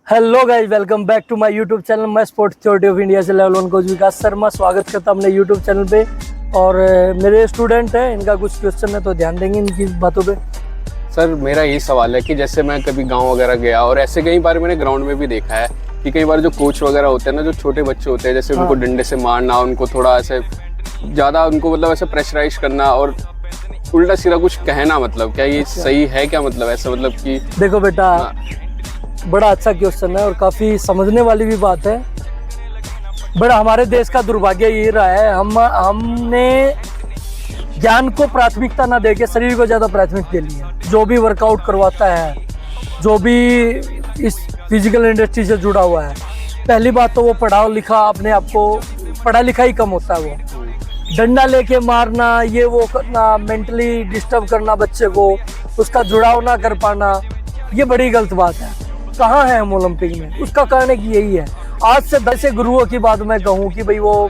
Hello guys, welcome back to my YouTube channel. मैं Sports Authority of India से level 1 coach Vikas Sharma स्वागत करता हूं अपने यूट्यूब चैनल पे। और मेरे स्टूडेंट हैं, इनका कुछ क्वेश्चन है तो ध्यान देंगे इनकी बातों पे। सर मेरा यही सवाल है कि जैसे मैं कभी गांव वगैरह गया और ऐसे कई बार मैंने ग्राउंड में भी देखा है कि कई बार जो कोच वगैरह होते हैं ना, जो छोटे बच्चे होते हैं, जैसे उनको डंडे से मारना, उनको थोड़ा ऐसे ज़्यादा उनको मतलब ऐसे प्रेशराइज करना और उल्टा सीधा कुछ कहना, मतलब क्या ये सही है क्या? मतलब ऐसा मतलब कि देखो बेटा, बड़ा अच्छा क्वेश्चन है और काफी समझने वाली भी बात है। बड़ा हमारे देश का दुर्भाग्य ये रहा है, हमने ज्ञान को प्राथमिकता ना देके शरीर को ज्यादा प्राथमिकता दे ली है। जो भी वर्कआउट करवाता है, जो भी इस फिजिकल इंडस्ट्री से जुड़ा हुआ है, पहली बात तो वो पढ़ा लिखा अपने आप को, पढ़ा लिखा ही कम होता है। वो डंडा लेके मारना, ये वो करना, मेंटली डिस्टर्ब करना बच्चे को, उसका जुड़ाव ना कर पाना, ये बड़ी गलत बात है। कहाँ है हम ओलंपिक में? उसका कारण एक यही है। आज से 10 गुरुओं की बात मैं कहूँ कि भाई वो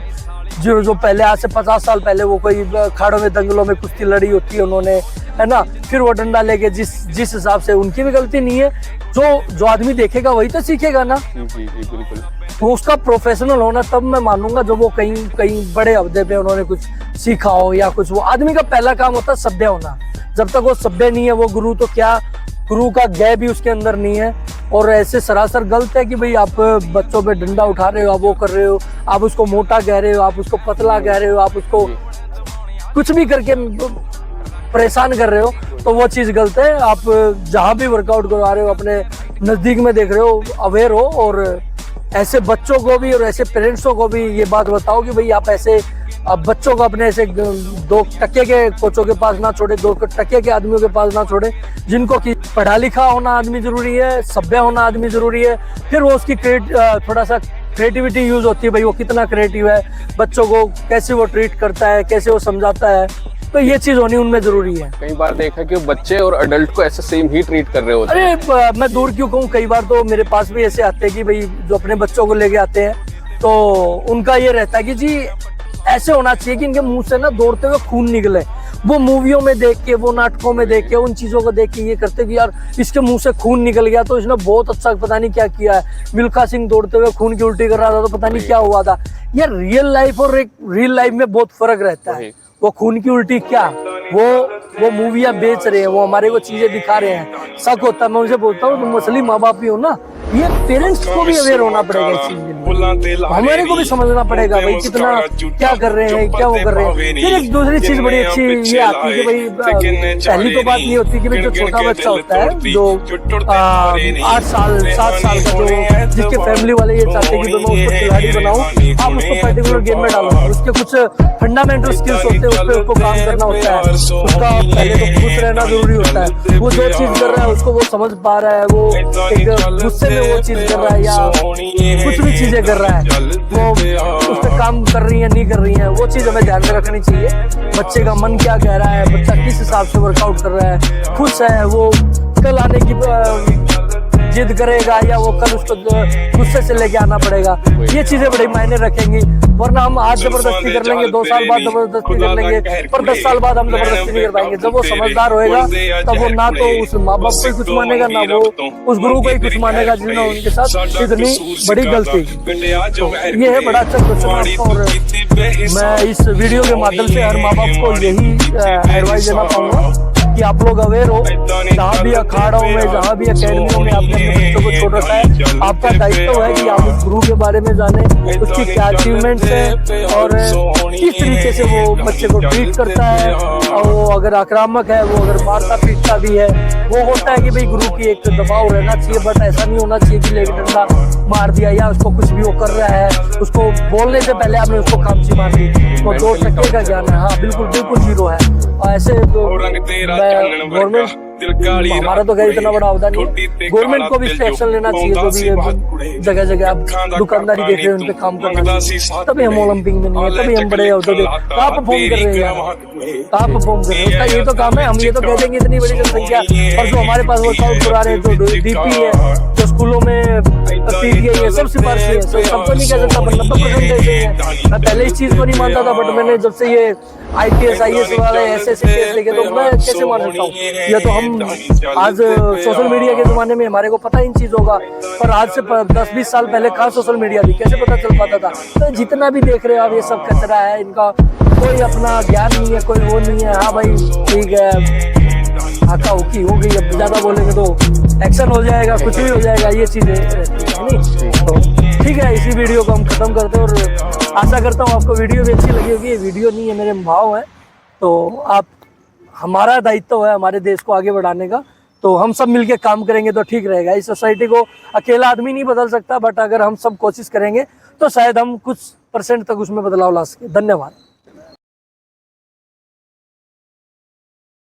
जो पहले, आज से 50 साल पहले वो कोई खाड़ों में दंगलों में कुश्ती लड़ी होती है उन्होंने, है ना, फिर वो डंडा लेके जिस हिसाब से, उनकी भी गलती नहीं है। जो आदमी देखेगा वही तो सीखेगा ना। जी बिल्कुल। तो उसका प्रोफेशनल होना तब मैं मानूंगा जब वो कहीं बड़े अहदे पे उन्होंने कुछ सीखा हो या कुछ। वो आदमी का पहला काम होता है सभ्य होना। जब तक वो सभ्य नहीं है, वो गुरु तो क्या, गुरु का गै भी उसके अंदर नहीं है। और ऐसे सरासर गलत है कि भाई आप बच्चों पे डंडा उठा रहे हो, आप वो कर रहे हो, आप उसको मोटा कह रहे हो, आप उसको पतला कह रहे हो, आप उसको कुछ भी करके परेशान कर रहे हो, तो वो चीज़ गलत है। आप जहाँ भी वर्कआउट करवा रहे हो, अपने नज़दीक में देख रहे हो, अवेयर हो। और ऐसे बच्चों को भी और ऐसे पेरेंट्सों को भी ये बात बताओ कि भाई आप ऐसे, अब बच्चों को अपने ऐसे 2 टके के कोचों के पास ना छोड़े, 2 टके के आदमियों के पास ना छोड़े, जिनको कि पढ़ा लिखा होना आदमी जरूरी है, सभ्य होना आदमी जरूरी है। फिर वो उसकी थोड़ा सा क्रिएटिविटी यूज होती है, भाई वो कितना क्रिएटिव है, बच्चों को कैसे वो ट्रीट करता है, कैसे वो समझाता है, तो ये चीज होनी उनमें जरूरी है। कई बार देखा कि बच्चे और अडल्ट को ऐसे सेम ही ट्रीट कर रहे होते हैं। अरे मैं दूर क्यों कहूँ, कई बार तो मेरे पास भी ऐसे आते हैं कि भाई जो अपने बच्चों को लेके आते हैं, तो उनका ये रहता है कि जी ऐसे होना चाहिए कि इनके मुंह से ना दौड़ते हुए खून निकले। वो मूवियों में देख के, वो नाटकों में देख के, उन चीजों को देख के ये करते कि यार इसके मुंह से खून निकल गया तो इसने बहुत अच्छा पता नहीं क्या किया है। मिल्खा सिंह दौड़ते हुए खून की उल्टी कर रहा था तो पता नहीं क्या हुआ था। यार रियल लाइफ और एक रियल लाइफ में बहुत फर्क रहता है। वो खून की उल्टी क्या, वो मूवियाँ बेच रहे हैं, वो हमारे को चीजें दिखा रहे हैं, शक होता है। मैं उनसे बोलता हूँ तुम असली माँ बाप ही हो ना। ये पेरेंट्स को भी अवेयर होना पड़ेगा इस चीज में, हमारे को भी समझना पड़ेगा भाई कितना क्या कर रहे हैं, क्या वो कर रहे हैं। फिर एक दूसरी चीज बड़ी अच्छी ये आती है कि भाई पहली तो बात ये होती है कि भाई जो छोटा बच्चा होता है, जो 8 साल 7 साल का, जो जिसके फैमिली वाले ये चाहते हैं कि मैं उसको खिलाड़ी बनाऊं, आप उसको पर्टिकुलर गेम में डालो, उसके कुछ फंडामेंटल स्किल्स होते हैं, उस पर उसको काम करना होता है, उसका पहले तो खुश रहना जरूरी होता है। वो जो चीज कर रहा है उसको वो समझ पा रहा है, वो एक गुस्से में वो चीज कर रहा है या कुछ भी चीजें कर रहा है, वो उस पर काम कर रही है नहीं कर रही है, वो चीज हमें ध्यान में रखनी चाहिए। बच्चे का मन क्या कह रहा है, बच्चा किस हिसाब से वर्कआउट कर रहा है, खुश है, वो कल आने की जिद करेगा या वो कल उसको गुस्से से लेके आना पड़ेगा, ये चीजें बड़ी मायने रखेंगी। वरना हम आज जबरदस्ती कर लेंगे, 2 साल बाद जबरदस्ती कर लेंगे, पर 10 साल बाद हम जबरदस्ती नहीं कर पाएंगे। जब वो समझदार होएगा तब वो ना तो उस माँ बाप को ही कुछ मानेगा, ना वो उस गुरु को ही कुछ मानेगा जिन्होंने उनके साथ इतनी बड़ी गलती। तो ये है बड़ा अच्छा क्वेश्चन आपका, और मैं इस वीडियो के माध्यम से हर माँ बाप को यही एडवाइस देना चाहूँगा कि आप लोग अवेयर हो। जहाँ भी अखाड़ों में, जहाँ भी अकेडमियों में आपने अपने बच्चों को छोड़ रखा है, आपका दायित्व है कि आप उस गुरु के बारे में जाने, उसकी क्या अचीवमेंट्स है और किस तरीके से वो बच्चे को ट्रीट करता है। और वो अगर आक्रामक है, वो अगर मारता पीटता भी है, वो होता है कि भाई गुरु की एक दबाव रहना चाहिए, बट ऐसा नहीं होना चाहिए कि लेके डंडा मार दिया या उसको कुछ भी वो कर रहा है, उसको बोलने से पहले आपने उसको खामची मार दी। उसको 2 टके का ज्ञान है, हाँ बिल्कुल 0 है। और ऐसे गवर्नमेंट, हमारा तो कहीं इतना बड़ा होता नहीं है, गवर्नमेंट को भी इस पे एक्शन लेना चाहिए। जो भी जगह जगह आप दुकानदारी देख रहे हैं, उन पे काम करना चाहिए। तभी हम ओलंपिक में नहीं है, तभी हम बड़े होते थे। कहाँ परफॉर्म कर रहे हैं यार, कहाँ परफॉर्म कर रहे हैं, उसका ये तो काम है। हम ये तो कह देंगे इतनी बड़ी जनसंख्या, और जो हमारे पास वर्कआउट करा रहे हैं, जो डीपी है, जो स्कूलों में पीटीआई है, सब सिफारिश है, सब तो नहीं कह सकता, 90% ऐसे ही है। मैं पहले इस चीज को नहीं मानता था, बट मैंने जब से ये IPS IAS वाले ऐसे केस देखे तो मैं कैसे मान सकता हूँ? ये तो हम आज सोशल मीडिया के जमाने में हमारे को पता इन चीजों का, पर आज से 10-20 साल पहले कहाँ सोशल मीडिया थी, कैसे पता चल पाता था? तो जितना भी देख रहे हो आप ये सब कचरा है, इनका कोई अपना ज्ञान नहीं है, कोई वो नहीं है। हाँ भाई ठीक है, हाका हुकी हो गई, अब ज्यादा बोलेंगे तो एक्शन हो जाएगा, कुछ भी हो जाएगा, ये चीजें रहती है नहीं। तो ठीक है, इसी वीडियो को हम खत्म करते हैं और आशा करता हूँ आपको वीडियो भी अच्छी लगी होगी। ये वीडियो नहीं है, मेरे भाव है, तो आप हमारा दायित्व है हमारे देश को आगे बढ़ाने का, तो हम सब मिलके काम करेंगे तो ठीक रहेगा। इस सोसाइटी को अकेला आदमी नहीं बदल सकता, बट अगर हम सब कोशिश करेंगे तो शायद हम कुछ % तक उसमें बदलाव ला सके। धन्यवाद।